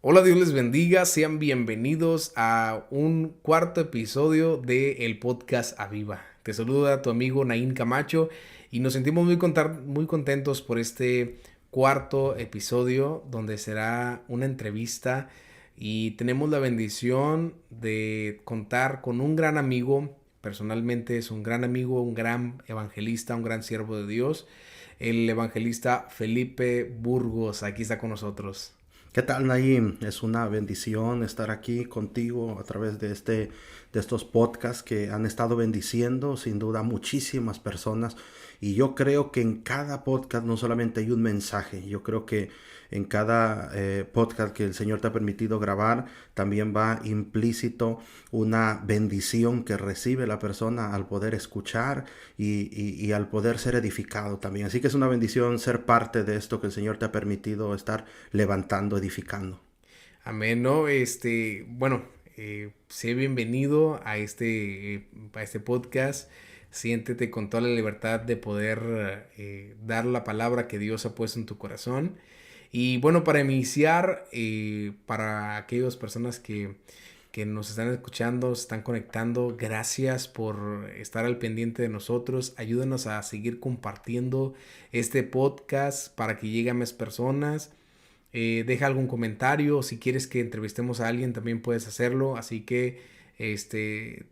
Hola, Dios les bendiga, sean bienvenidos a un cuarto episodio del podcast Aviva. Te saluda tu amigo Naín Camacho y nos sentimos muy contentos por este cuarto episodio donde será una entrevista y tenemos la bendición de contar con un gran amigo. Personalmente es un gran amigo, un gran evangelista, un gran siervo de Dios, el evangelista Felipe Burgos. Aquí está con nosotros. ¿Qué tal, Naim? Es una bendición estar aquí contigo a través de estos podcasts que han estado bendiciendo sin duda a muchísimas personas. Y yo creo que en cada podcast no solamente hay un mensaje, yo creo que en cada podcast que el Señor te ha permitido grabar también va implícito una bendición que recibe la persona al poder escuchar y al poder ser edificado también. Así que es una bendición ser parte de esto que el Señor te ha permitido estar levantando, edificando. Amén, ¿no? Bueno, sé bienvenido a este podcast. Siéntete con toda la libertad de poder dar la palabra que Dios ha puesto en tu corazón. Y bueno, para iniciar, para aquellas personas que nos están escuchando, se están conectando, gracias por estar al pendiente de nosotros. Ayúdanos a seguir compartiendo este podcast para que llegue a más personas. Deja algún comentario. Si quieres que entrevistemos a alguien, también puedes hacerlo. Así que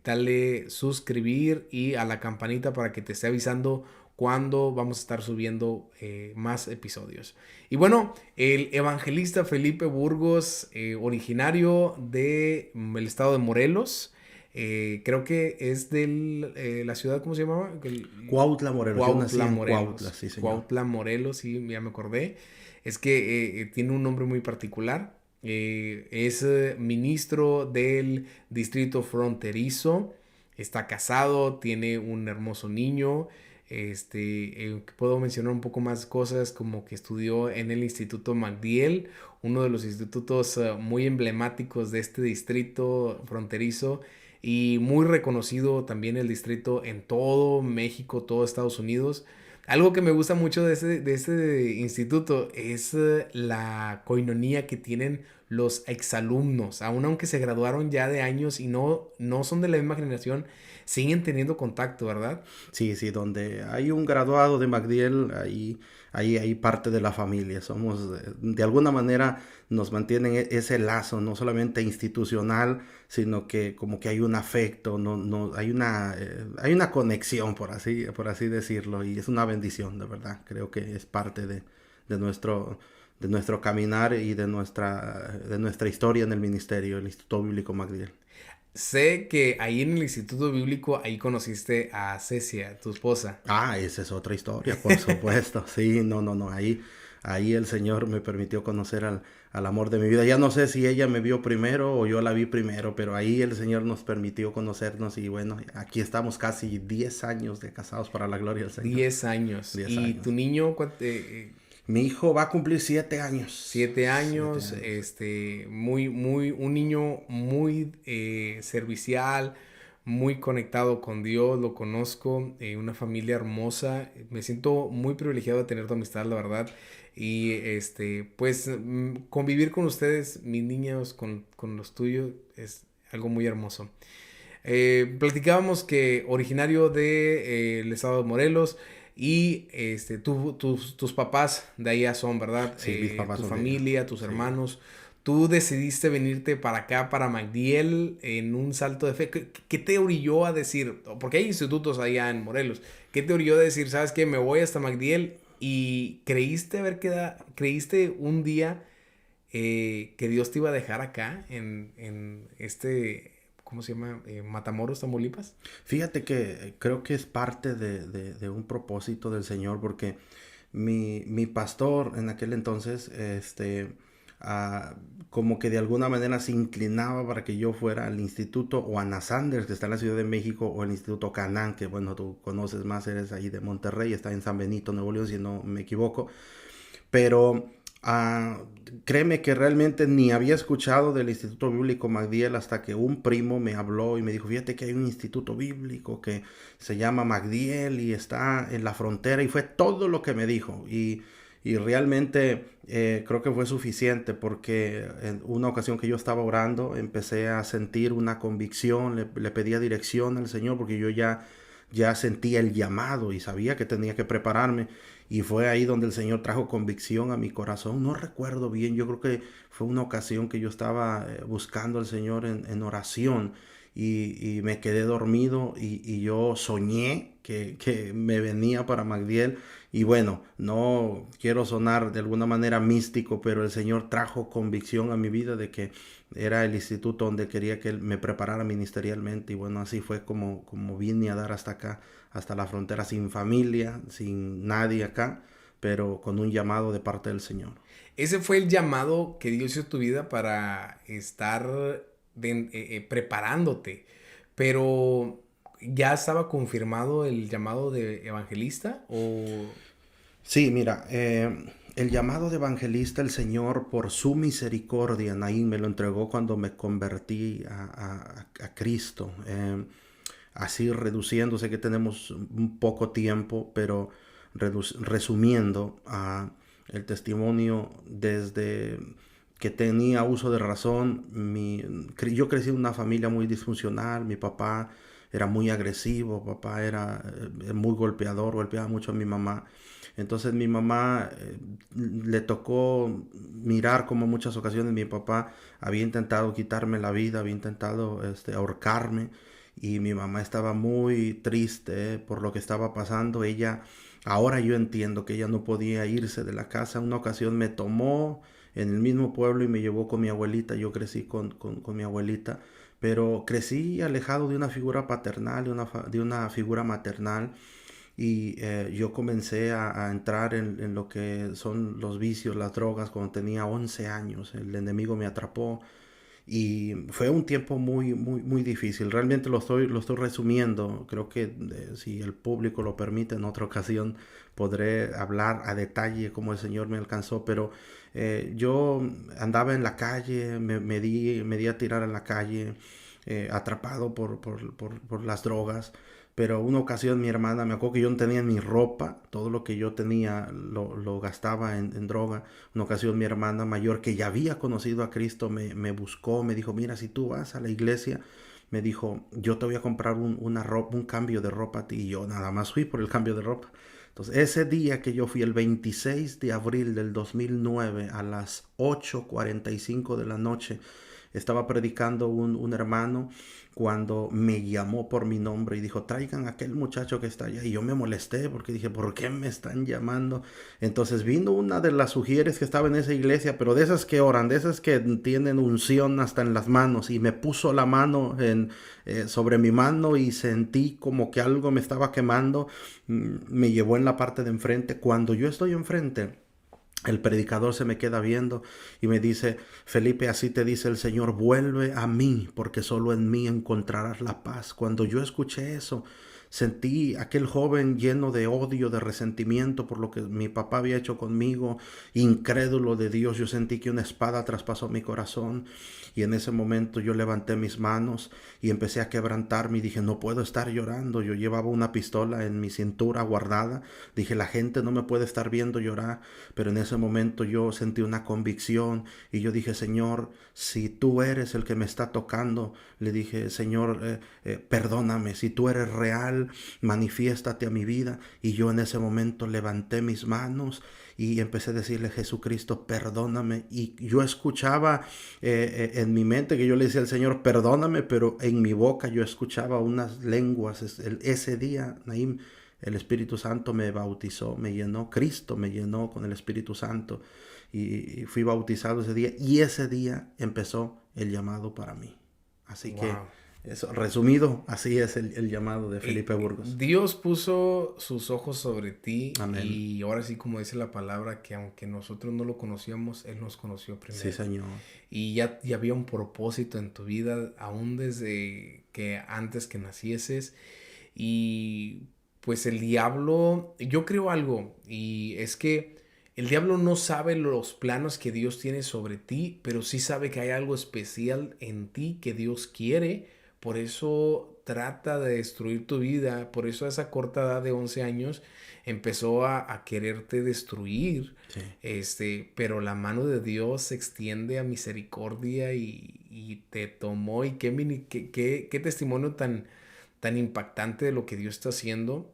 dale suscribir y a la campanita para que te esté avisando cuando vamos a estar subiendo más episodios. Y bueno, el evangelista Felipe Burgos, originario del estado de Morelos. Creo que es de la ciudad, ¿cómo se llamaba? Cuautla, Morelos. Yo nací Cuautla, en Cuautla, Morelos. sí, señor. Cuautla, Morelos, sí, ya me acordé. Es que tiene un nombre muy particular. Es ministro del distrito fronterizo. Está casado, tiene un hermoso niño. Puedo mencionar un poco más cosas como que estudió en el Instituto MacDiel, uno de los institutos muy emblemáticos de este distrito fronterizo y muy reconocido también el distrito en todo México, todo Estados Unidos. Algo que me gusta mucho de este instituto es la coinonía que tienen los exalumnos, aun aunque se graduaron ya de años y no son de la misma generación, siguen teniendo contacto, ¿verdad? Sí, sí, donde hay un graduado de MacDiel, ahí hay parte de la familia. Somos, de alguna manera, nos mantienen ese lazo, no solamente institucional, sino que como que hay un afecto, no, hay una conexión, por así decirlo, y es una bendición, de verdad. Creo que es parte de nuestro, de nuestro caminar y de nuestra historia en el ministerio, el Instituto Bíblico MacDiel. Sé que ahí en el Instituto Bíblico, ahí conociste a Cecia, tu esposa. Ah, esa es otra historia, por supuesto. Sí, no. Ahí el Señor me permitió conocer al amor de mi vida. Ya no sé si ella me vio primero o yo la vi primero, pero ahí el Señor nos permitió conocernos y bueno, aquí estamos casi 10 años de casados para la gloria del Señor. 10 años. 10 ¿Y tu años. niño, Mi hijo va a cumplir 7 años. 7 7 años? años. Un niño muy servicial, muy conectado con Dios, lo conozco, una familia hermosa. Me siento muy privilegiado de tener tu amistad, la verdad. Y pues convivir con ustedes, mis niños, con los tuyos, es algo muy hermoso. Platicábamos que originario de, el estado de Morelos y tus papás de allá son, ¿verdad? Sí, mis papás Tu son de allá. familia, tus Sí. hermanos. Tú decidiste venirte para acá, para MacDiel, en un salto de fe. ¿Qué te orilló a decir? Porque hay institutos allá en Morelos. ¿Qué te orilló a decir, sabes qué, me voy hasta MacDiel? Y creíste un día que Dios te iba a dejar acá, en ¿cómo se llama? Matamoros, Tamaulipas. Fíjate que creo que es parte de un propósito del Señor porque mi pastor en aquel entonces, ah, como que de alguna manera se inclinaba para que yo fuera al instituto o a Sanders, que está en la Ciudad de México, o el Instituto Canán, que bueno, tú conoces más, eres ahí de Monterrey, está en San Benito, Nuevo León, si no me equivoco. Pero créeme que realmente ni había escuchado del Instituto Bíblico MacDiel hasta que un primo me habló y me dijo, fíjate que hay un instituto bíblico que se llama MacDiel y está en la frontera y fue todo lo que me dijo. Y realmente creo que fue suficiente porque en una ocasión que yo estaba orando, empecé a sentir una convicción, le pedía dirección al Señor porque yo ya sentía el llamado y sabía que tenía que prepararme. Y fue ahí donde el Señor trajo convicción a mi corazón. No recuerdo bien, yo creo que fue una ocasión que yo estaba buscando al Señor en oración y me quedé dormido y yo soñé que me venía para Magdiel. Y bueno, no quiero sonar de alguna manera místico, pero el Señor trajo convicción a mi vida de que era el instituto donde quería que Él me preparara ministerialmente. Y bueno, así fue como vine a dar hasta acá, hasta la frontera, sin familia, sin nadie acá, pero con un llamado de parte del Señor. Ese fue el llamado que Dios hizo a tu vida para estar preparándote. Pero, ¿ya estaba confirmado el llamado de evangelista? ¿O Sí, mira, el llamado de evangelista, el Señor, por su misericordia, Naín, me lo entregó cuando me convertí a Cristo. Así reduciendo, sé que tenemos un poco tiempo, pero resumiendo el testimonio desde que tenía uso de razón, yo crecí en una familia muy disfuncional, mi papá era muy agresivo, papá era muy golpeador, golpeaba mucho a mi mamá. Entonces mi mamá le tocó mirar como en muchas ocasiones mi papá había intentado quitarme la vida, había intentado ahorcarme y mi mamá estaba muy triste por lo que estaba pasando. Ahora yo entiendo que ella no podía irse de la casa. Una ocasión me tomó en el mismo pueblo y me llevó con mi abuelita. Yo crecí con mi abuelita, pero crecí alejado de una figura paternal, de una figura maternal y yo comencé a entrar en lo que son los vicios, las drogas, cuando tenía 11 años. El enemigo me atrapó y fue un tiempo muy, muy, muy difícil. Realmente lo estoy resumiendo. Creo que si el público lo permite, en otra ocasión podré hablar a detalle cómo el Señor me alcanzó. Pero yo andaba en la calle, me di a tirar en la calle, atrapado por las drogas. Pero una ocasión mi hermana, me acuerdo que yo no tenía ni ropa, todo lo que yo tenía lo gastaba en droga. Una ocasión mi hermana mayor, que ya había conocido a Cristo, me buscó, me dijo, mira, si tú vas a la iglesia, me dijo, yo te voy a comprar una ropa, un cambio de ropa a ti. Y yo nada más fui por el cambio de ropa. Entonces, ese día que yo fui, el 26 de abril del 2009, a las 8:45 de la noche, estaba predicando un hermano cuando me llamó por mi nombre y dijo, traigan a aquel muchacho que está allá. Y yo me molesté porque dije, ¿por qué me están llamando? Entonces vino una de las sugieres que estaba en esa iglesia, pero de esas que oran, de esas que tienen unción hasta en las manos, y me puso la mano sobre mi mano y sentí como que algo me estaba quemando. Me llevó en la parte de enfrente. Cuando yo estoy enfrente, el predicador se me queda viendo y me dice, Felipe, así te dice el Señor, vuelve a mí, porque solo en mí encontrarás la paz. Cuando yo escuché eso, sentí aquel joven lleno de odio, de resentimiento por lo que mi papá había hecho conmigo, incrédulo de Dios. Yo sentí que una espada traspasó mi corazón y en ese momento yo levanté mis manos y empecé a quebrantarme y dije, no puedo estar llorando. Yo llevaba una pistola en mi cintura guardada. Dije, la gente no me puede estar viendo llorar, pero en ese momento yo sentí una convicción y yo dije, Señor, si tú eres el que me está tocando, le dije, Señor, perdóname, si tú eres real, manifiéstate a mi vida. Y yo en ese momento levanté mis manos y empecé a decirle, Jesucristo, perdóname. Y yo escuchaba en mi mente que yo le decía al Señor, perdóname, pero en mi boca yo escuchaba unas lenguas. Ese día, Naim, el Espíritu Santo me bautizó, me llenó, Cristo me llenó con el Espíritu Santo y fui bautizado ese día y ese día empezó el llamado para mí. Así que, wow? eso, resumido, así es el llamado de Felipe Burgos. Dios puso sus ojos sobre ti Amén. y ahora sí, como dice la palabra, que aunque nosotros no lo conocíamos, Él nos conoció Sí, primero. Señor. Y ya había un propósito en tu vida, aún desde que antes que nacieses. Y pues el diablo, yo creo algo, y es que el diablo no sabe los planos que Dios tiene sobre ti, pero sí sabe que hay algo especial en ti que Dios quiere. Por eso trata de destruir tu vida. Por eso a esa corta edad de 11 años empezó a quererte destruir. Pero la mano de Dios se extiende a misericordia y te tomó. Y qué testimonio tan impactante de lo que Dios está haciendo.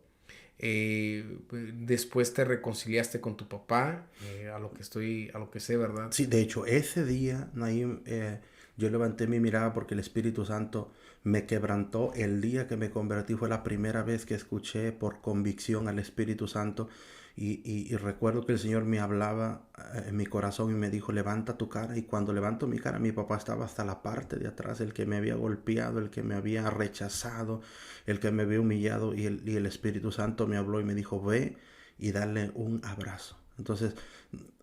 Después te reconciliaste con tu papá, a lo que sé, ¿verdad? Sí, de hecho, ese día, Naim, yo levanté mi mirada porque el Espíritu Santo me quebrantó. El día que me convertí fue la primera vez que escuché por convicción al Espíritu Santo. Y recuerdo que el Señor me hablaba en mi corazón y me dijo, levanta tu cara. Y cuando levanto mi cara, mi papá estaba hasta la parte de atrás, el que me había golpeado, el que me había rechazado, el que me había humillado. Y el Espíritu Santo me habló y me dijo, ve y dale un abrazo. Entonces,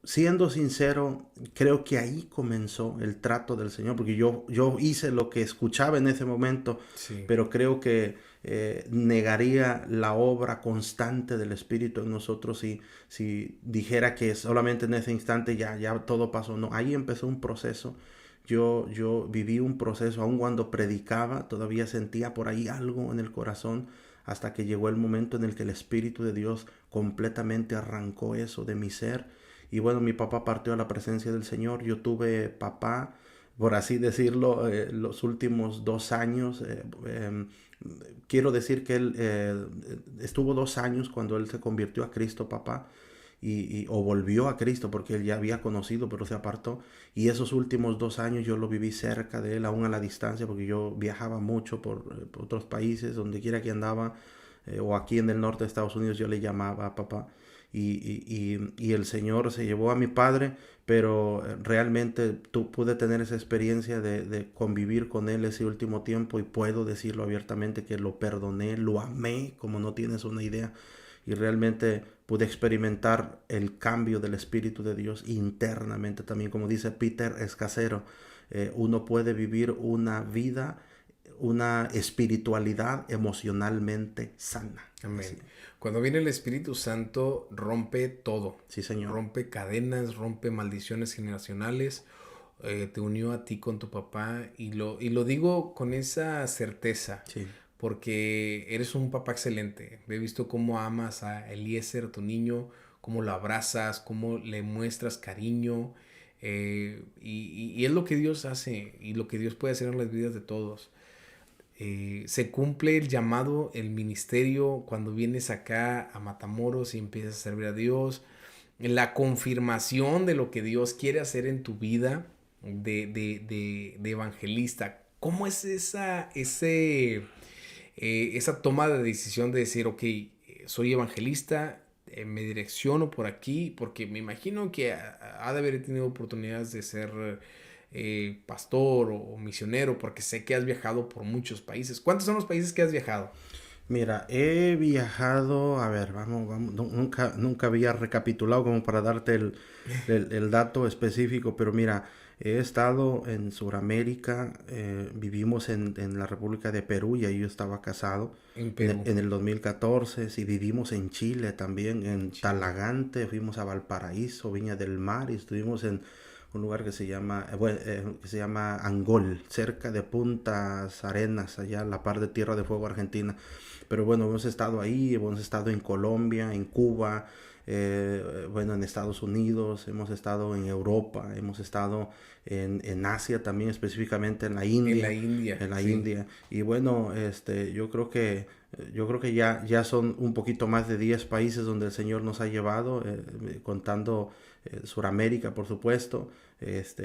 siendo sincero, creo que ahí comenzó el trato del Señor, porque yo hice lo que escuchaba en ese momento, Sí. pero creo que negaría la obra constante del Espíritu en nosotros si dijera que solamente en ese instante ya todo pasó. No, ahí empezó un proceso. Yo viví un proceso, aun cuando predicaba, todavía sentía por ahí algo en el corazón, hasta que llegó el momento en el que el Espíritu de Dios completamente arrancó eso de mi ser. Y bueno, mi papá partió a la presencia del Señor. Yo tuve papá, por así decirlo, los últimos 2 años. Quiero decir que él estuvo 2 años cuando él se convirtió a Cristo, papá. O volvió a Cristo porque él ya había conocido, pero se apartó. Y esos últimos 2 años yo lo viví cerca de él, aún a la distancia, porque yo viajaba mucho por otros países, donde quiera que andaba, o aquí en el norte de Estados Unidos yo le llamaba a papá. Y el Señor se llevó a mi padre, pero realmente pude tener esa experiencia de convivir con él ese último tiempo, y puedo decirlo abiertamente que lo perdoné, lo amé como no tienes una idea, y realmente pude experimentar el cambio del Espíritu de Dios internamente también. Como dice Peter Escasero, uno puede vivir una vida, una espiritualidad emocionalmente sana. Amén. Así. Cuando viene el Espíritu Santo, rompe todo. Sí, Señor. Rompe cadenas, rompe maldiciones generacionales. Te unió a ti con tu papá. Y lo digo con esa certeza. Sí. Porque eres un papá excelente. He visto cómo amas a Eliezer, tu niño, cómo lo abrazas, cómo le muestras cariño. Y es lo que Dios hace y lo que Dios puede hacer en las vidas de todos. Se cumple el llamado, el ministerio, cuando vienes acá a Matamoros y empiezas a servir a Dios. La confirmación de lo que Dios quiere hacer en tu vida de evangelista. ¿Cómo es esa toma de decisión de decir, ok, soy evangelista, me direcciono por aquí? Porque me imagino que ha de haber tenido oportunidades de ser pastor o misionero, porque sé que has viajado por muchos países. ¿Cuántos son los países que has viajado? Mira, he viajado, a ver, vamos, nunca había recapitulado como para darte el dato específico, pero mira, he estado en Sudamérica, vivimos en la República de Perú, y ahí yo estaba casado En en Perú. el 2014, sí, vivimos en Chile también, en Talagante, fuimos a Valparaíso, Viña del Mar, y estuvimos en un lugar que se llama Angol, cerca de Puntas Arenas, allá a la par de Tierra de Fuego, Argentina. Pero bueno, hemos estado ahí, hemos estado en Colombia, en Cuba, bueno, en Estados Unidos, hemos estado en Europa, hemos estado en Asia también, específicamente en la En la India, India, en la sí. India. Y bueno, yo creo que ya son un poquito más de 10 países donde el Señor nos ha llevado, contando Suramérica, por supuesto,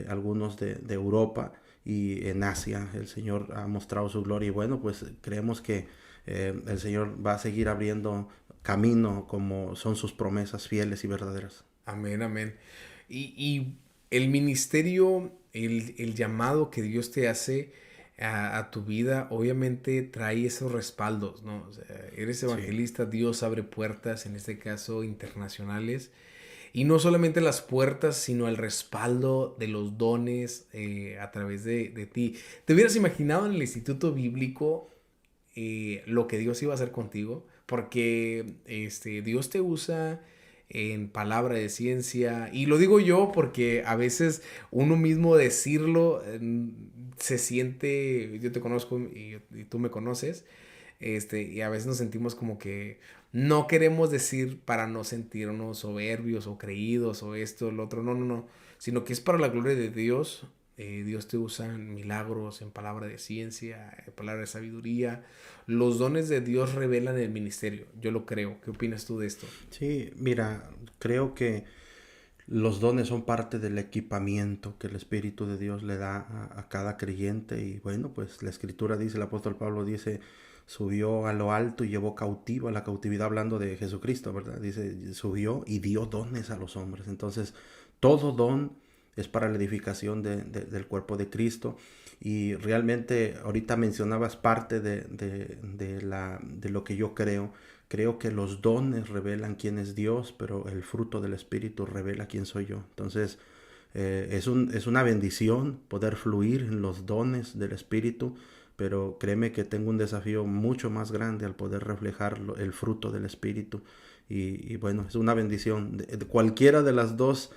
algunos de Europa, y en Asia el Señor ha mostrado su gloria. Y bueno, pues creemos que el Señor va a seguir abriendo camino, como son sus promesas fieles y verdaderas. Amén, amén. Y el ministerio, el llamado que Dios te hace a tu vida, obviamente trae esos respaldos, ¿no? O sea, eres Sí, evangelista, Dios abre puertas, en este caso internacionales. Y no solamente las puertas, sino el respaldo de los dones a través de ti. ¿Te hubieras imaginado en el Instituto Bíblico lo que Dios iba a hacer contigo? Porque Dios te usa en palabra de ciencia. Y lo digo yo porque a veces uno mismo decirlo se siente, yo te conozco y tú me conoces, y a veces nos sentimos como que no queremos decir para no sentirnos soberbios o creídos o esto, lo otro, no, no, no, sino que es para la gloria de Dios. Dios te usa en milagros, en palabra de ciencia, en palabra de sabiduría. Los dones de Dios revelan el ministerio, yo lo creo. ¿Qué opinas tú de esto? Sí, mira, creo que los dones son parte del equipamiento que el Espíritu de Dios le da a cada creyente. Y bueno, pues la Escritura dice, el apóstol Pablo dice, subió a lo alto y llevó cautivo a la cautividad, hablando de Jesucristo, ¿verdad? Dice, subió y dio dones a los hombres. Entonces, todo don es para la edificación del cuerpo de Cristo. Y realmente ahorita mencionabas parte de lo que yo creo. Creo que los dones revelan quién es Dios, pero el fruto del Espíritu revela quién soy yo. Entonces, es una bendición poder fluir en los dones del Espíritu, pero créeme que tengo un desafío mucho más grande al poder reflejar el fruto del Espíritu. Y bueno, es una bendición. De cualquiera de las dos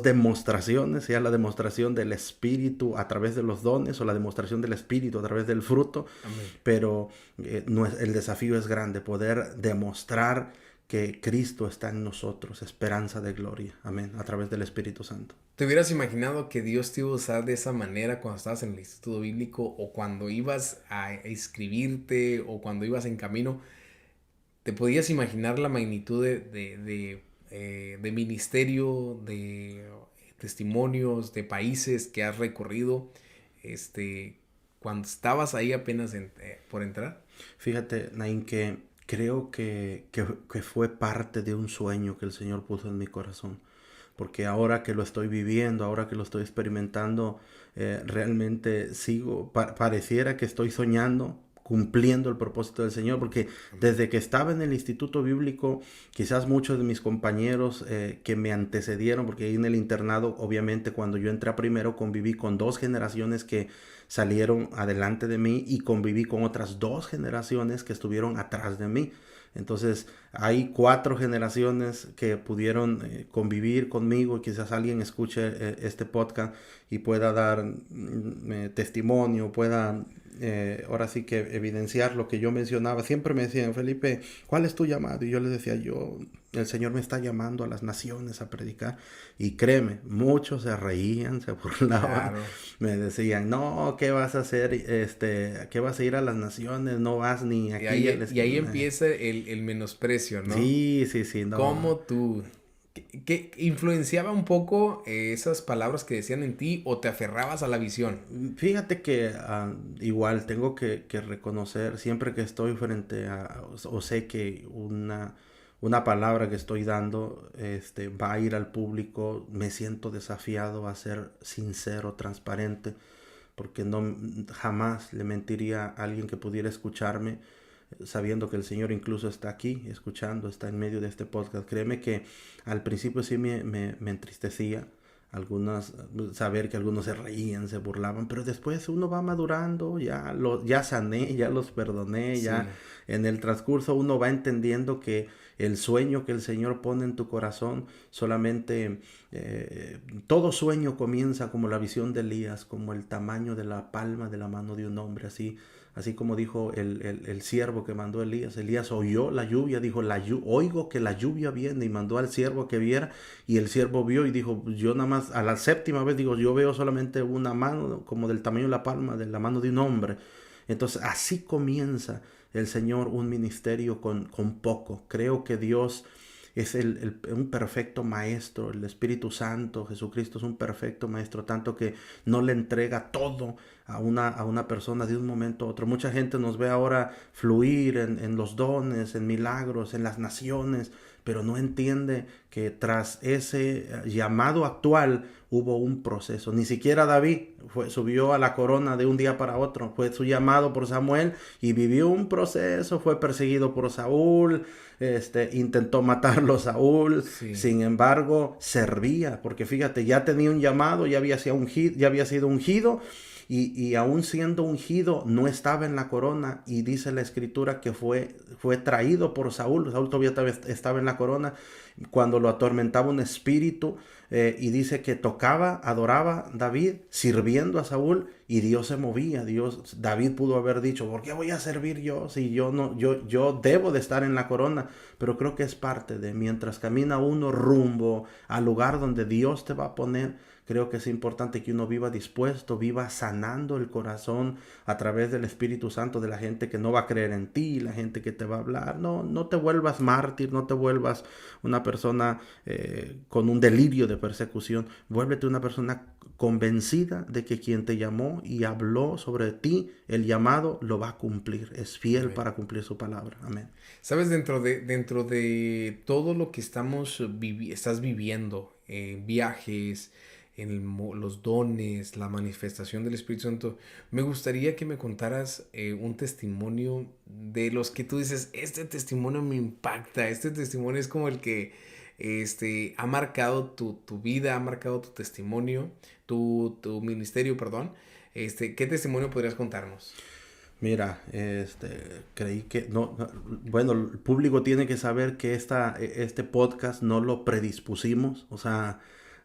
demostraciones, sea la demostración del Espíritu a través de los dones o la demostración del Espíritu a través del fruto. Amén. Pero el desafío es grande, poder demostrar que Cristo está en nosotros, esperanza de gloria, amén, a través del Espíritu Santo. ¿Te hubieras imaginado que Dios te iba a usar de esa manera cuando estabas en el instituto bíblico o cuando ibas a inscribirte o cuando ibas en camino? ¿Te podías imaginar la magnitud de ministerio, de testimonios, de países que has recorrido cuando estabas ahí apenas por entrar? Fíjate, Nain, que creo que fue parte de un sueño que el Señor puso en mi corazón. Porque ahora que lo estoy viviendo, ahora que lo estoy experimentando, realmente pareciera que estoy soñando, cumpliendo el propósito del Señor, porque desde que estaba en el instituto bíblico, quizás muchos de mis compañeros que me antecedieron, porque ahí en el internado, obviamente cuando yo entré a primero, conviví con 2 generaciones que salieron adelante de mí y conviví con otras 2 generaciones que estuvieron atrás de mí. Entonces hay 4 generaciones que pudieron convivir conmigo. Quizás alguien escuche este podcast y pueda dar testimonio, pueda ahora sí que evidenciar lo que yo mencionaba. Siempre me decían, Felipe, ¿cuál es tu llamado? Y yo les decía, el Señor me está llamando a las naciones a predicar. Y créeme, muchos se reían, se burlaban. Claro. Me decían, no, ¿qué vas a hacer? ¿Qué vas a ir a las naciones? No vas ni aquí. Y ahí empieza el menosprecio, ¿no? Sí, no. ¿Cómo tú? ¿Qué influenciaba un poco esas palabras que decían en ti o te aferrabas a la visión? Fíjate que igual tengo que reconocer, siempre que estoy frente o sé que una palabra que estoy dando va a ir al público, me siento desafiado a ser sincero, transparente, porque jamás le mentiría a alguien que pudiera escucharme, sabiendo que el Señor incluso está aquí, escuchando, está en medio de este podcast. Créeme que al principio sí me entristecía, saber que algunos se reían, se burlaban, pero después uno va madurando, ya sané, ya los perdoné, sí. Ya en el transcurso uno va entendiendo que el sueño que el Señor pone en tu corazón, solamente todo sueño comienza como la visión de Elías, como el tamaño de la palma de la mano de un hombre, así como dijo el siervo que mandó Elías. Elías oyó la lluvia, dijo, oigo que la lluvia viene, y mandó al siervo que viera, y el siervo vio y dijo, yo nada más, a la 7ª vez, digo, yo veo solamente una mano como del tamaño de la palma de la mano de un hombre. Entonces así comienza el Señor un ministerio con poco. Creo que Dios es un perfecto maestro, el Espíritu Santo, Jesucristo es un perfecto maestro, tanto que no le entrega todo a una persona de un momento a otro. Mucha gente nos ve ahora fluir en los dones, en milagros, en las naciones, pero no entiende que tras ese llamado actual hubo un proceso. Ni siquiera David subió a la corona de un día para otro. Fue su llamado por Samuel y vivió un proceso. Fue perseguido por Saúl, intentó matarlo Saúl. Sí. Sin embargo, servía, porque fíjate, ya tenía un llamado, ya había sido ungido. Y aún siendo ungido, no estaba en la corona, y dice la escritura que fue traído por Saúl. Saúl todavía estaba en la corona, cuando lo atormentaba un espíritu y dice que tocaba, adoraba David, sirviendo a Saúl, y Dios se movía. David pudo haber dicho, ¿por qué voy a servir yo si yo no, yo debo de estar en la corona? Pero creo que es parte de mientras camina uno rumbo al lugar donde Dios te va a poner. Creo que es importante que uno viva dispuesto, viva sanando el corazón a través del Espíritu Santo de la gente que no va a creer en ti, la gente que te va a hablar. No, no te vuelvas mártir, no te vuelvas una persona con un delirio de persecución. Vuélvete una persona convencida de que quien te llamó y habló sobre ti, el llamado lo va a cumplir. Es fiel Amén. para cumplir su palabra. Amén. Sabes, dentro de todo lo que estás viviendo, viajes, los dones, la manifestación del Espíritu Santo, me gustaría que me contaras un testimonio de los que tú dices, este testimonio me impacta, este testimonio es como el que ha marcado tu vida, ha marcado tu testimonio, tu ministerio, perdón. ¿Qué testimonio podrías contarnos? Mira, creí que bueno, el público tiene que saber que este podcast no lo predispusimos, o sea,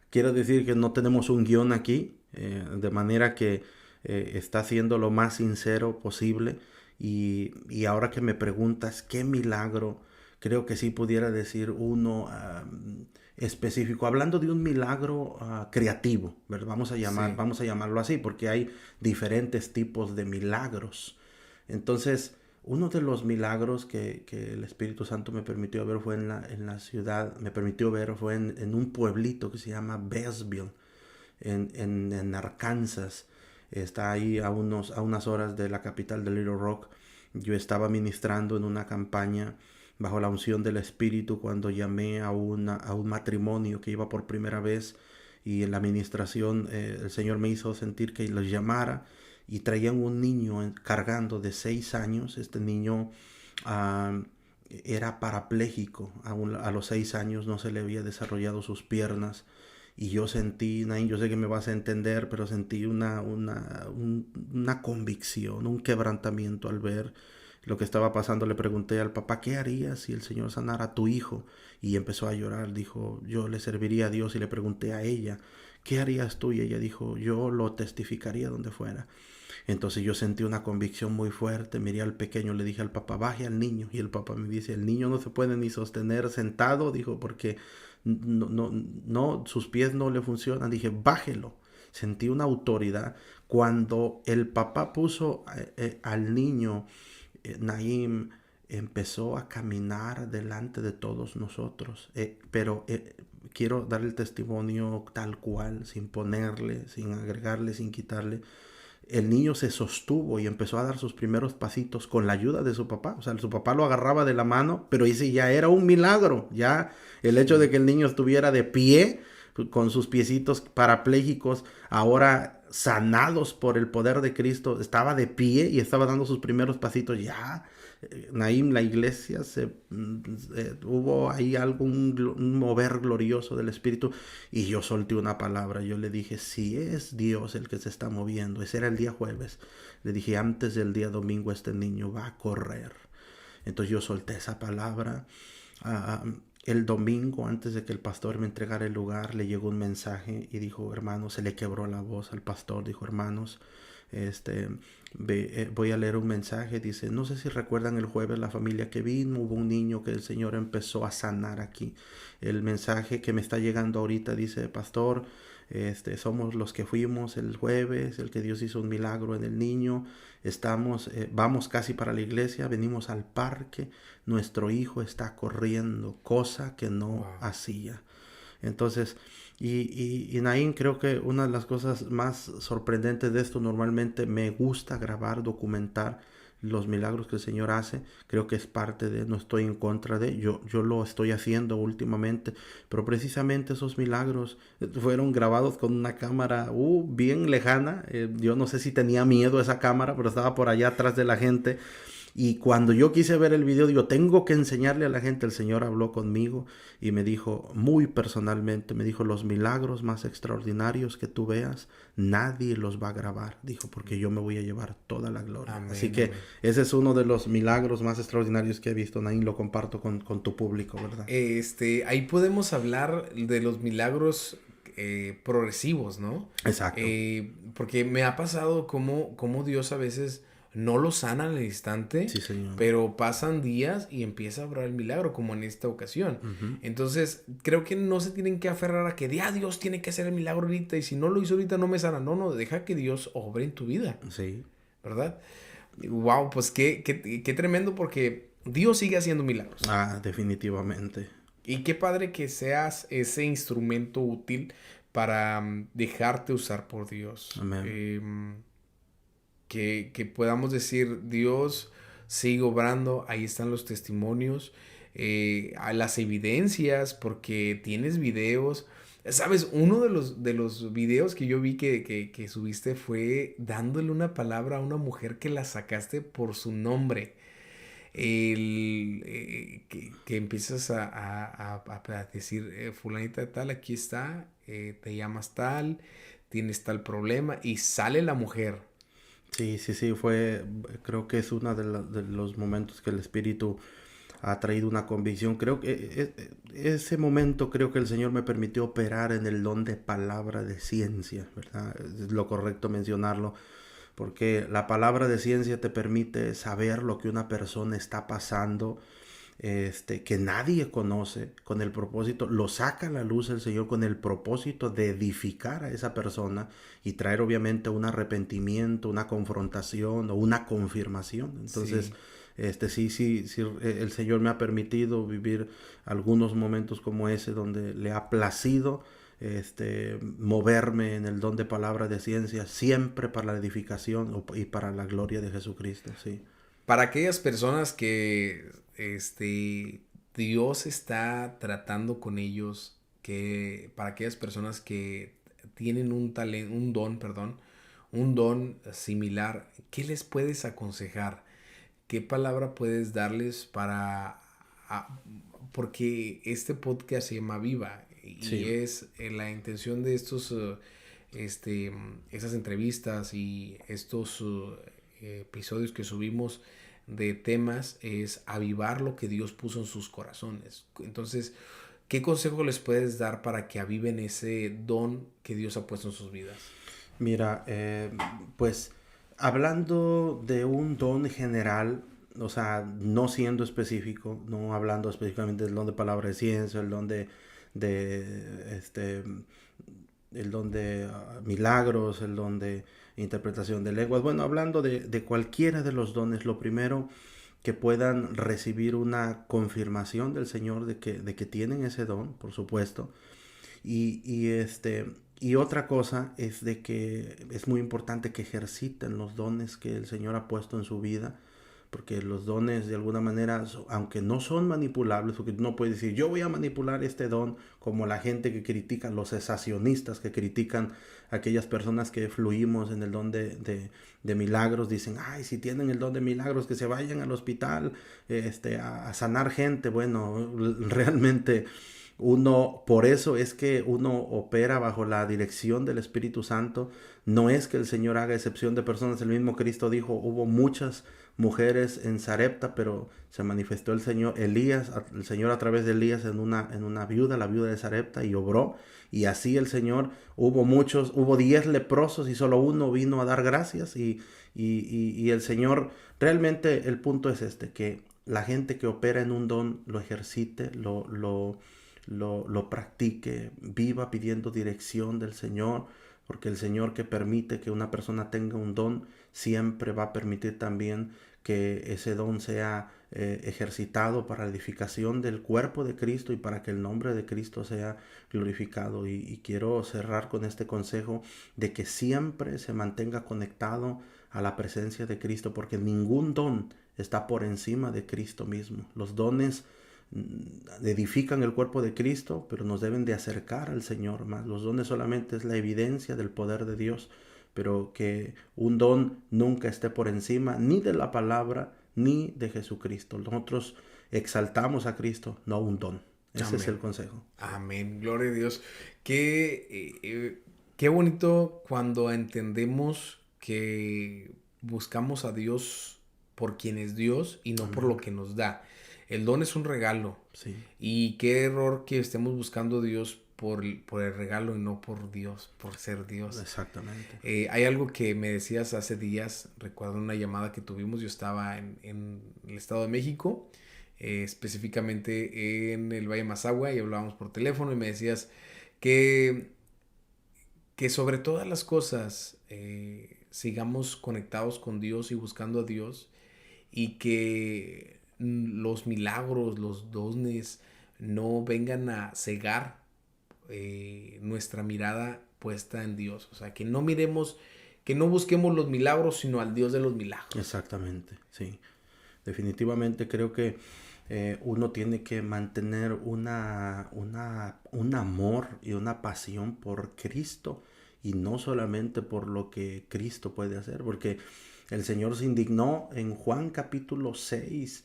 quiero decir que no tenemos un guión aquí, de manera que está siendo lo más sincero posible. Y ahora que me preguntas qué milagro, creo que sí pudiera decir uno específico, hablando de un milagro creativo, ¿verdad? Sí. Vamos a llamarlo así, porque hay diferentes tipos de milagros. Entonces, uno de los milagros que el Espíritu Santo me permitió ver fue en la ciudad, me permitió ver fue en un pueblito que se llama Bassville, en Arkansas. Está ahí a unas horas de la capital de Little Rock. Yo estaba ministrando en una campaña bajo la unción del Espíritu cuando llamé a un matrimonio que iba por primera vez, y en la administración el Señor me hizo sentir que los llamara, y traían un niño cargando de 6 años. Este niño uh, era parapléjico, a los 6 años no se le había desarrollado sus piernas. Y yo sentí, Nain, yo sé que me vas a entender, pero sentí una convicción, un quebrantamiento al ver lo que estaba pasando. Le pregunté al papá, ¿qué harías si el Señor sanara a tu hijo? Y empezó a llorar, dijo, yo le serviría a Dios. Y le pregunté a ella, ¿qué harías tú? Y ella dijo, yo lo testificaría donde fuera. Entonces yo sentí una convicción muy fuerte, miré al pequeño, le dije al papá, baje al niño. Y el papá me dice, el niño no se puede ni sostener sentado, dijo, porque no, sus pies no le funcionan. Dije, bájelo. Sentí una autoridad. Cuando el papá puso al niño, Naim empezó a caminar delante de todos nosotros. Pero quiero dar el testimonio tal cual, sin ponerle, sin agregarle, sin quitarle. El niño se sostuvo y empezó a dar sus primeros pasitos con la ayuda de su papá. O sea, su papá lo agarraba de la mano, pero ese ya era un milagro. Ya el hecho de que el niño estuviera de pie, con sus piecitos parapléjicos, ahora sanados por el poder de Cristo, estaba de pie y estaba dando sus primeros pasitos. Ya, Naim, la iglesia, hubo ahí un mover glorioso del Espíritu. Y yo solté una palabra, yo le dije, si es Dios el que se está moviendo, ese era el día jueves, le dije, antes del día domingo este niño va a correr. Entonces yo solté esa palabra. El domingo, antes de que el pastor me entregara el lugar, le llegó un mensaje y dijo, hermanos, se le quebró la voz al pastor, dijo, hermanos, voy a leer un mensaje. Dice, no sé si recuerdan el jueves la familia que vino, hubo un niño que el Señor empezó a sanar aquí. El mensaje que me está llegando ahorita dice, pastor, somos los que fuimos el jueves, el que Dios hizo un milagro en el niño. Vamos casi para la iglesia, venimos al parque, nuestro hijo está corriendo, cosa que no hacía. Entonces, y Naín, creo que una de las cosas más sorprendentes de esto, normalmente me gusta grabar, documentar los milagros que el Señor hace. Creo que es parte de, no estoy en contra de, yo lo estoy haciendo últimamente, pero precisamente esos milagros fueron grabados con una cámara bien lejana. Yo no sé si tenía miedo esa cámara, pero estaba por allá atrás de la gente. Y cuando yo quise ver el video, digo, tengo que enseñarle a la gente. El Señor habló conmigo y me dijo, muy personalmente, me dijo, los milagros más extraordinarios que tú veas, nadie los va a grabar. Dijo, porque yo me voy a llevar toda la gloria. Amén, así que amén. Ese es uno de los milagros más extraordinarios que he visto, Naín, lo comparto con tu público, ¿verdad? Ahí podemos hablar de los milagros progresivos, ¿no? Exacto. Porque me ha pasado como Dios a veces no lo sana al instante, Sí, Señor. pero pasan días y empieza a obrar el milagro, como en esta ocasión. Ujú. Entonces, creo que no se tienen que aferrar a que Dios tiene que hacer el milagro ahorita y si no lo hizo ahorita no me sana. No, no, deja que Dios obre en tu vida, Sí. ¿verdad? Wow, pues qué tremendo porque Dios sigue haciendo milagros. Ah, definitivamente. Y qué padre que seas ese instrumento útil para dejarte usar por Dios. Amén. Que podamos decir, Dios sigue obrando, ahí están los testimonios, a las evidencias, porque tienes videos. Sabes, uno de los videos que yo vi que subiste fue dándole una palabra a una mujer que la sacaste por su nombre. Que empiezas a decir, fulanita de tal, aquí está, te llamas tal, tienes tal problema, y sale la mujer. Sí, sí, sí, fue, creo que es uno de los momentos que el Espíritu ha traído una convicción. Creo que ese momento creo que el Señor me permitió operar en el don de palabra de ciencia, ¿verdad? Es lo correcto mencionarlo, porque la palabra de ciencia te permite saber lo que una persona está pasando, que nadie conoce, con el propósito, lo saca a la luz el Señor con el propósito de edificar a esa persona y traer obviamente un arrepentimiento, una confrontación o una confirmación. Entonces, Sí. sí, el Señor me ha permitido vivir algunos momentos como ese donde le ha placido moverme en el don de palabra de ciencia, siempre para la edificación y para la gloria de Jesucristo, sí. Para aquellas personas que Dios está tratando con ellos, que para aquellas personas que tienen un talento, un don similar, ¿qué les puedes aconsejar? ¿Qué palabra puedes darles a- porque este podcast se llama Viva y Sí. es la intención de esas entrevistas y estos episodios que subimos de temas es avivar lo que Dios puso en sus corazones. Entonces, ¿qué consejo les puedes dar para que aviven ese don que Dios ha puesto en sus vidas? Mira, pues hablando de un don general, o sea, no siendo específico, no hablando específicamente del don de palabra de ciencia, de el don de milagros, el don de interpretación de lenguas, bueno, hablando de cualquiera de los dones, lo primero que puedan recibir una confirmación del Señor de que tienen ese don, por supuesto, y otra cosa es de que es muy importante que ejerciten los dones que el Señor ha puesto en su vida, porque los dones de alguna manera, aunque no son manipulables, porque no puedes decir, yo voy a manipular este don, como la gente que critica, los cesacionistas que critican a aquellas personas que fluimos en el don de milagros, dicen, ay, si tienen el don de milagros, que se vayan al hospital a sanar gente. Bueno, realmente por eso es que uno opera bajo la dirección del Espíritu Santo. No es que el Señor haga excepción de personas. El mismo Cristo dijo, hubo muchas mujeres en Sarepta, pero se manifestó el Señor el Señor a través de Elías en una viuda, la viuda de Sarepta, y obró. Y así el Señor, hubo 10 leprosos y solo uno vino a dar gracias. Y el Señor, realmente el punto es que la gente que opera en un don lo ejercite, lo practique, viva pidiendo dirección del Señor, porque el Señor que permite que una persona tenga un don, siempre va a permitir también que ese don sea ejercitado para la edificación del cuerpo de Cristo y para que el nombre de Cristo sea glorificado. Y quiero cerrar con este consejo de que siempre se mantenga conectado a la presencia de Cristo, porque ningún don está por encima de Cristo mismo. Los dones edifican el cuerpo de Cristo, pero nos deben de acercar al Señor más. Los dones solamente es la evidencia del poder de Dios, pero que un don nunca esté por encima ni de la palabra ni de Jesucristo. Nosotros exaltamos a Cristo, no un don. Ese es el Amén. consejo. Amén. Gloria a Dios. Qué bonito cuando entendemos que buscamos a Dios por quien es Dios y no por Amén. lo que nos da. El don es un regalo. Sí. Y qué error que estemos buscando a Dios por el regalo y no por Dios, por ser Dios. Exactamente. Hay algo que me decías hace días, recuerdo una llamada que tuvimos, yo estaba en el Estado de México, específicamente en el Valle de Mazahua, y hablábamos por teléfono y me decías que, que sobre todas las cosas sigamos conectados con Dios y buscando a Dios, y que los milagros, los dones no vengan a cegar nuestra mirada puesta en Dios. O sea, que no miremos, que no busquemos los milagros, sino al Dios de los milagros. Exactamente, sí. Definitivamente creo que uno tiene que mantener un amor y una pasión por Cristo, y no solamente por lo que Cristo puede hacer, porque el Señor se indignó en Juan capítulo 6,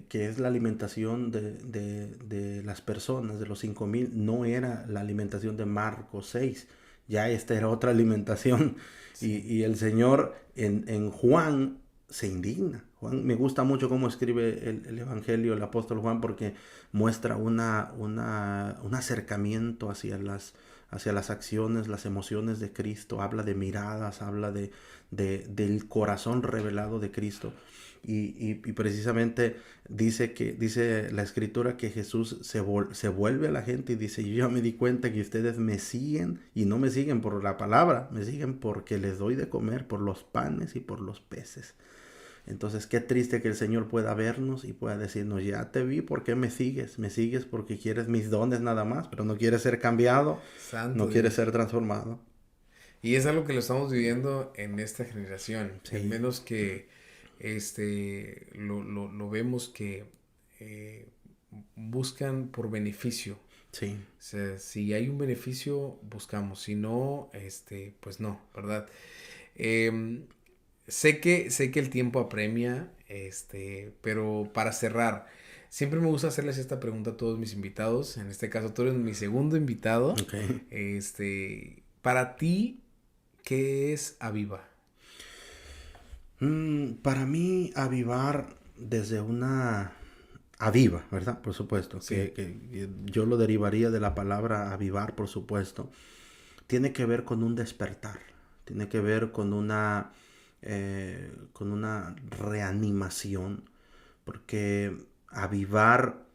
que es la alimentación de las personas, de los 5,000. No era la alimentación de Marcos 6, ya esta era otra alimentación. Sí. Y el Señor en Juan se indigna. Juan, me gusta mucho cómo escribe el Evangelio el apóstol Juan, porque muestra un acercamiento hacia las acciones, las emociones de Cristo. Habla de miradas, habla del corazón revelado de Cristo. Y precisamente dice la escritura que Jesús se vuelve a la gente y dice: yo ya me di cuenta que ustedes me siguen, y no me siguen por la palabra, me siguen porque les doy de comer, por los panes y por los peces. Entonces, qué triste que el Señor pueda vernos y pueda decirnos: ya te vi, ¿por qué me sigues? Me sigues porque quieres mis dones nada más, pero no quieres ser cambiado, Santo no Dios. quieres ser transformado. Y es algo que lo estamos viviendo en esta generación. Sí. Al menos que lo vemos que buscan por beneficio. Sí. O sea, si hay un beneficio, buscamos. Si no, pues no, ¿verdad? Sé que el tiempo apremia, pero para cerrar, siempre me gusta hacerles esta pregunta a todos mis invitados. En este caso, tú eres mi segundo invitado. Okay. Para ti, ¿qué es Aviva? Para mí, avivar desde una... Aviva, ¿verdad? Por supuesto. Sí. Que yo lo derivaría de la palabra avivar, por supuesto. Tiene que ver con un despertar. Tiene que ver con una reanimación. Porque avivar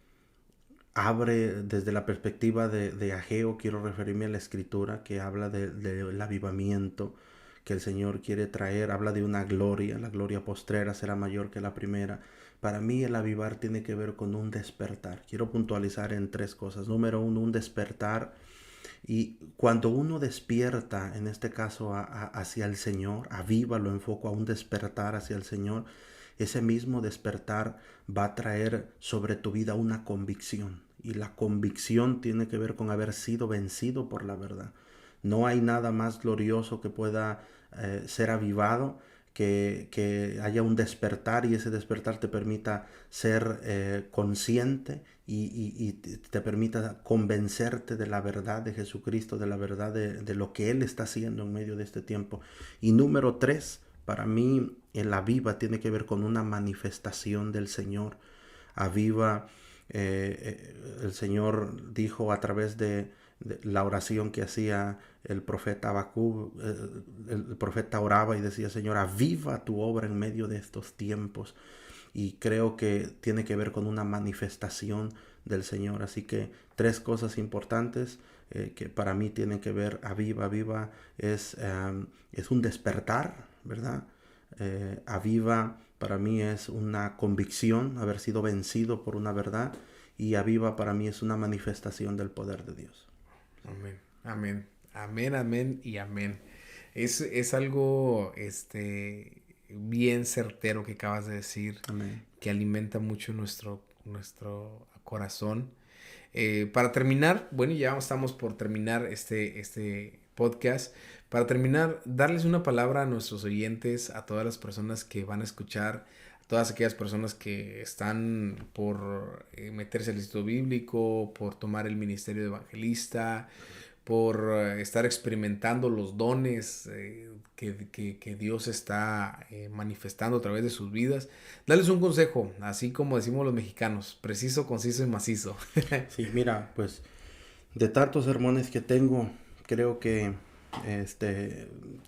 abre desde la perspectiva de Ageo. Quiero referirme a la escritura que habla del avivamiento que el Señor quiere traer. Habla de una gloria, la gloria postrera será mayor que la primera. Para mí el avivar tiene que ver con un despertar. Quiero puntualizar en 3 cosas. Número 1, un despertar. Y cuando uno despierta, en este caso hacia el Señor, aviva, lo enfoco a un despertar hacia el Señor, ese mismo despertar va a traer sobre tu vida una convicción. Y la convicción tiene que ver con haber sido vencido por la verdad. No hay nada más glorioso que pueda ser avivado, que haya un despertar, y ese despertar te permita ser consciente y te permita convencerte de la verdad de Jesucristo, de la verdad de lo que Él está haciendo en medio de este tiempo. Y número 3, para mí el aviva tiene que ver con una manifestación del Señor. Aviva, el Señor dijo a través de la oración que hacía el profeta Habacuc. El profeta oraba y decía: Señor, aviva tu obra en medio de estos tiempos. Y creo que tiene que ver con una manifestación del Señor. Así que 3 cosas importantes que para mí tienen que ver. Aviva es un despertar, ¿verdad? Aviva para mí es una convicción, haber sido vencido por una verdad. Y aviva para mí es una manifestación del poder de Dios. Amén, amén, amén, amén y amén. Es algo bien certero que acabas de decir. Amén. Que alimenta mucho nuestro corazón. Para terminar, bueno, ya estamos por terminar este podcast. Para terminar, darles una palabra a nuestros oyentes, a todas las personas que van a escuchar, a todas aquellas personas que están por meterse al Instituto Bíblico, por tomar el ministerio de evangelista, por estar experimentando los dones que Dios está manifestando a través de sus vidas. Darles un consejo, así como decimos los mexicanos: preciso, conciso y macizo. Sí, mira, pues De tantos sermones que tengo, creo que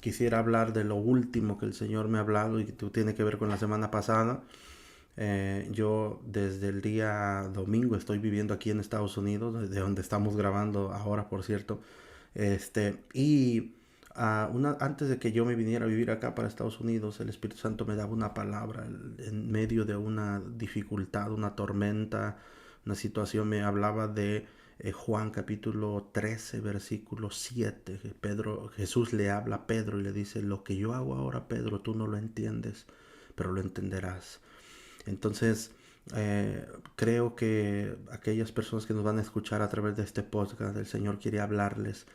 quisiera hablar de lo último que el Señor me ha hablado y que tiene que ver con la semana pasada. Yo desde el día domingo estoy viviendo aquí en Estados Unidos, desde donde estamos grabando ahora, por cierto. Y antes de que yo me viniera a vivir acá para Estados Unidos, el Espíritu Santo me daba una palabra en medio de una dificultad, una tormenta, una situación. Me hablaba de Juan capítulo 13, versículo 7. Jesús le habla a Pedro y le dice: lo que yo hago ahora, Pedro, tú no lo entiendes, pero lo entenderás. Entonces, creo que aquellas personas que nos van a escuchar a través de este podcast, el Señor quiere hablarles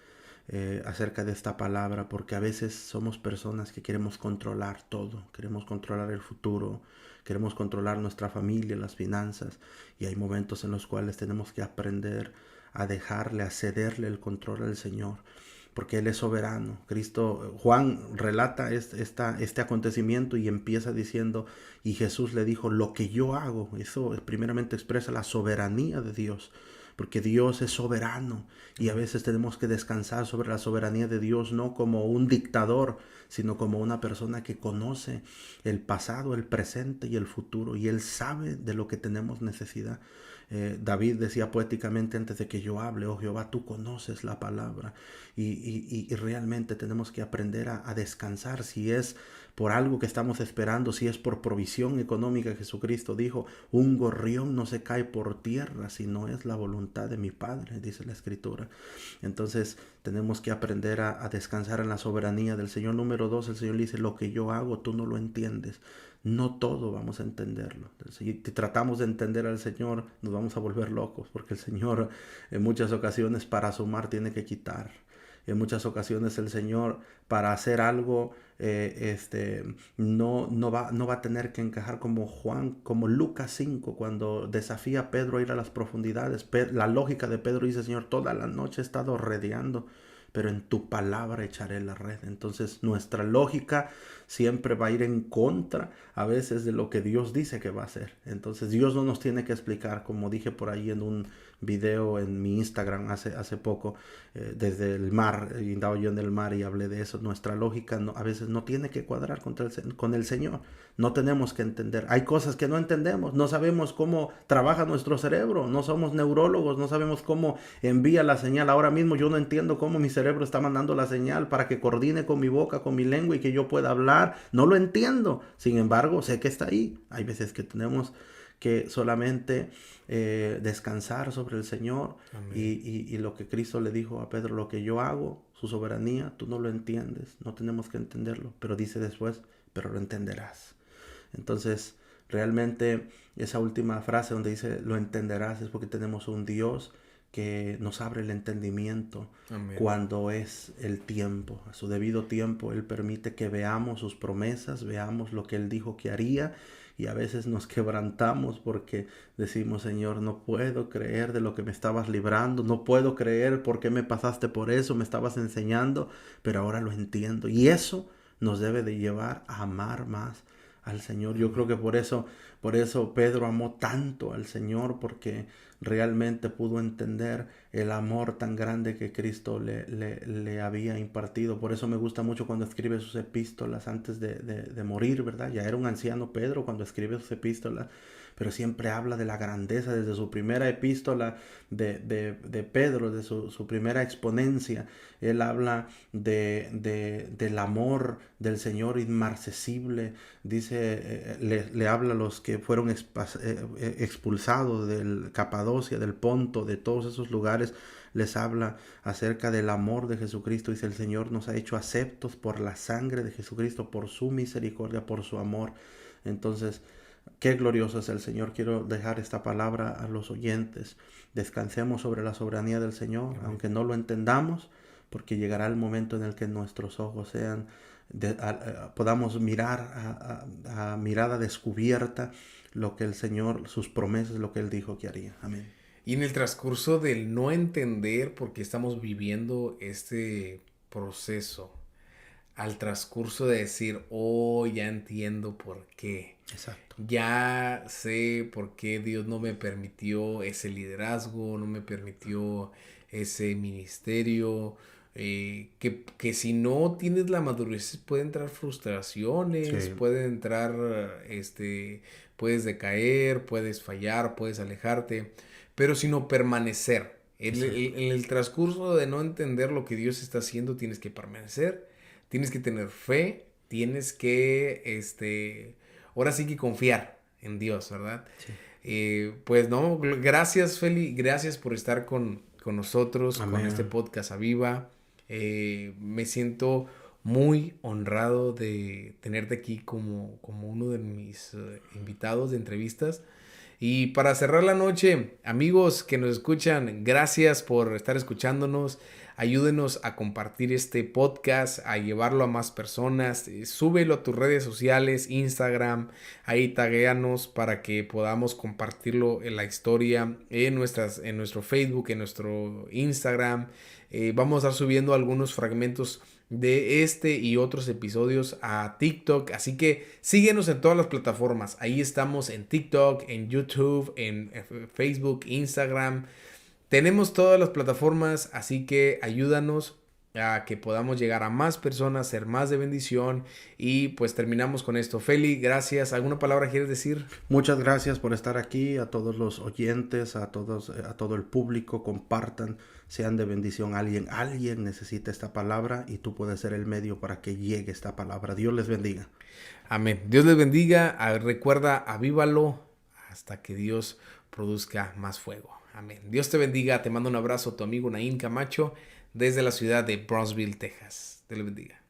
acerca de esta palabra, porque a veces somos personas que queremos controlar todo, queremos controlar el futuro, queremos controlar nuestra familia, las finanzas, y hay momentos en los cuales tenemos que aprender a dejarle, a cederle el control al Señor, porque Él es soberano. Juan relata este acontecimiento y empieza diciendo: y Jesús le dijo, lo que yo hago. Eso primeramente expresa la soberanía de Dios, porque Dios es soberano y a veces tenemos que descansar sobre la soberanía de Dios, no como un dictador, sino como una persona que conoce el pasado, el presente y el futuro, y Él sabe de lo que tenemos necesidad. David decía poéticamente: antes de que yo hable, oh Jehová, tú conoces la palabra. Y realmente tenemos que aprender a descansar. Si es por algo que estamos esperando, si es por provisión económica, Jesucristo dijo: un gorrión no se cae por tierra si no es la voluntad de mi Padre, dice la Escritura. Entonces tenemos que aprender a descansar en la soberanía del Señor. Número 2, el Señor dice: lo que yo hago tú no lo entiendes. No todo vamos a entenderlo. Si tratamos de entender al Señor, nos vamos a volver locos, porque el Señor en muchas ocasiones para sumar tiene que quitar. En muchas ocasiones el Señor para hacer algo no va a tener que encajar como Juan, como Lucas 5, cuando desafía a Pedro a ir a las profundidades. La lógica de Pedro dice: Señor, toda la noche he estado rodeando, pero en tu palabra echaré la red. Entonces nuestra lógica siempre va a ir en contra a veces de lo que Dios dice que va a hacer. Entonces Dios no nos tiene que explicar, como dije por ahí en un video en mi Instagram hace poco, desde el mar, y andaba yo en el mar y hablé de eso. Nuestra lógica a veces no tiene que cuadrar con el Señor. No tenemos que entender. Hay cosas que no entendemos. No sabemos cómo trabaja nuestro cerebro. No somos neurólogos. No sabemos cómo envía la señal. Ahora mismo yo no entiendo cómo mi cerebro está mandando la señal para que coordine con mi boca, con mi lengua y que yo pueda hablar. No lo entiendo. Sin embargo, sé que está ahí. Hay veces que tenemos que solamente descansar sobre el Señor y lo que Cristo le dijo a Pedro: lo que yo hago, su soberanía, tú no lo entiendes, no tenemos que entenderlo, pero dice después: pero lo entenderás. Entonces, realmente esa última frase donde dice lo entenderás es porque tenemos un Dios que nos abre el entendimiento. Amén. Cuando es el tiempo, a su debido tiempo, Él permite que veamos sus promesas, veamos lo que Él dijo que haría, y a veces nos quebrantamos porque decimos: Señor, no puedo creer de lo que me estabas librando, no puedo creer por qué me pasaste por eso, me estabas enseñando, pero ahora lo entiendo. Y eso nos debe de llevar a amar más al Señor. Yo creo que por eso Pedro amó tanto al Señor, porque realmente pudo entender el amor tan grande que Cristo le había impartido. Por eso me gusta mucho cuando escribe sus epístolas antes de morir, ¿verdad? Ya era un anciano Pedro cuando escribe sus epístolas, pero siempre habla de la grandeza desde su primera epístola de Pedro, de su primera exponencia. Él habla del amor del Señor inmarcesible. Dice, le habla a los que fueron expulsados del Capadocia, del Ponto, de todos esos lugares. Les habla acerca del amor de Jesucristo. Dice: el Señor nos ha hecho aceptos por la sangre de Jesucristo, por su misericordia, por su amor. Entonces, qué glorioso es el Señor. Quiero dejar esta palabra a los oyentes. Descansemos sobre la soberanía del Señor, aunque no lo entendamos, porque llegará el momento en el que nuestros ojos podamos mirar a mirada descubierta lo que el Señor, sus promesas, lo que Él dijo que haría. Amén. Y en el transcurso del no entender por qué estamos viviendo este proceso, al transcurso de decir: oh, ya entiendo por qué. Exacto. Ya sé por qué Dios no me permitió ese liderazgo, no me permitió ese ministerio. Que si no tienes la madurez puede entrar frustraciones, Sí, puede entrar, puedes decaer, puedes fallar, puedes alejarte, pero sino permanecer. exacto. En el transcurso de no entender lo que Dios está haciendo, tienes que permanecer, tienes que tener fe, tienes que, ahora sí que confiar en Dios, ¿verdad? Sí. Pues no, gracias Feli, gracias por estar con nosotros, con este Amén. podcast Aviva. Me siento muy honrado de tenerte aquí como uno de mis invitados de entrevistas. Y para cerrar la noche, amigos que nos escuchan, gracias por estar escuchándonos. Ayúdenos a compartir este podcast, a llevarlo a más personas. Súbelo a tus redes sociales, Instagram, ahí taguéanos para que podamos compartirlo en la historia en nuestro Facebook, en nuestro Instagram. Vamos a estar subiendo algunos fragmentos de este y otros episodios a TikTok, así que síguenos en todas las plataformas. Ahí estamos en TikTok, en YouTube, en Facebook, Instagram. Tenemos todas las plataformas, así que ayúdanos a que podamos llegar a más personas, ser más de bendición. Y pues terminamos con esto. Feli, gracias. ¿Alguna palabra quieres decir? Muchas gracias por estar aquí, a todos los oyentes, a todos, a todo el público, compartan, sean de bendición. Alguien necesita esta palabra y tú puedes ser el medio para que llegue esta palabra. Dios les bendiga. Amén. Dios les bendiga. Recuerda, avívalo hasta que Dios produzca más fuego. Amén. Dios te bendiga. Te mando un abrazo, tu amigo Naín Camacho, desde la ciudad de Brownsville, Texas. Dios les bendiga.